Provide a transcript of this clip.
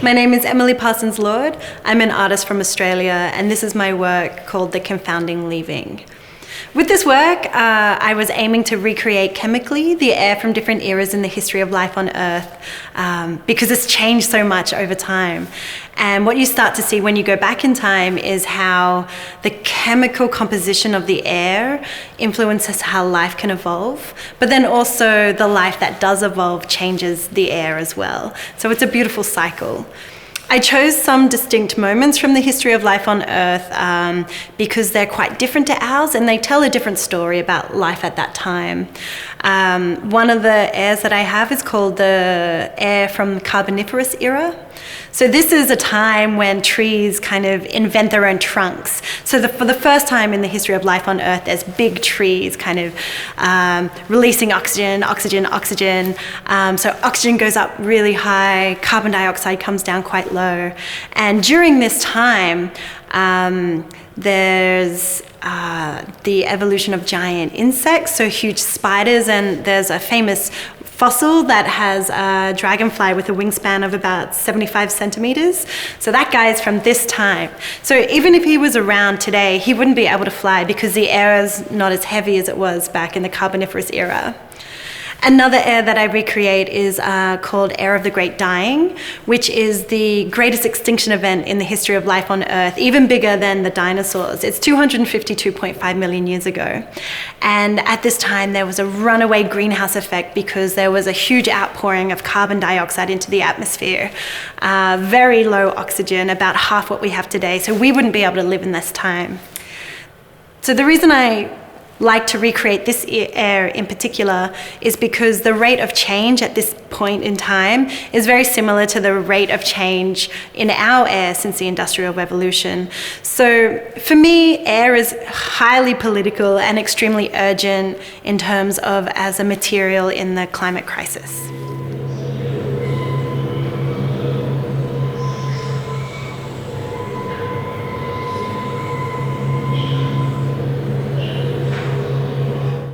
My name is Emily Parsons-Lord. I'm an artist from Australia, and this is my work called The Confounding Leaving. With this work, I was aiming to recreate chemically the air from different eras in the history of life on Earth, because it's changed so much over time. And what you start to see when you go back in time is how the chemical composition of the air influences how life can evolve, but then also the life that does evolve changes the air as well. So it's a beautiful cycle. I chose some distinct moments from the history of life on Earth because they're quite different to ours and they tell a different story about life at that time. One of the airs that I have is called the air from the Carboniferous era. So this is a time when trees kind of invent their own trunks. So for the first time in the history of life on Earth, there's big trees kind of releasing oxygen. So oxygen goes up really high, carbon dioxide comes down quite low. And during this time, there's the evolution of giant insects, so huge spiders, and there's a famous fossil that has a dragonfly with a wingspan of about 75 centimeters. So that guy is from this time. So even if he was around today, he wouldn't be able to fly because the air is not as heavy as it was back in the Carboniferous era. Another air that I recreate is called Air of the Great Dying, which is the greatest extinction event in the history of life on Earth, even bigger than the dinosaurs. It's 252.5 million years ago. And at this time, there was a runaway greenhouse effect because there was a huge outpouring of carbon dioxide into the atmosphere. Very low oxygen, about half what we have today. So we wouldn't be able to live in this time. So the reason I like to recreate this air in particular is because the rate of change at this point in time is very similar to the rate of change in our air since the Industrial Revolution. So for me, air is highly political and extremely urgent in terms of as a material in the climate crisis.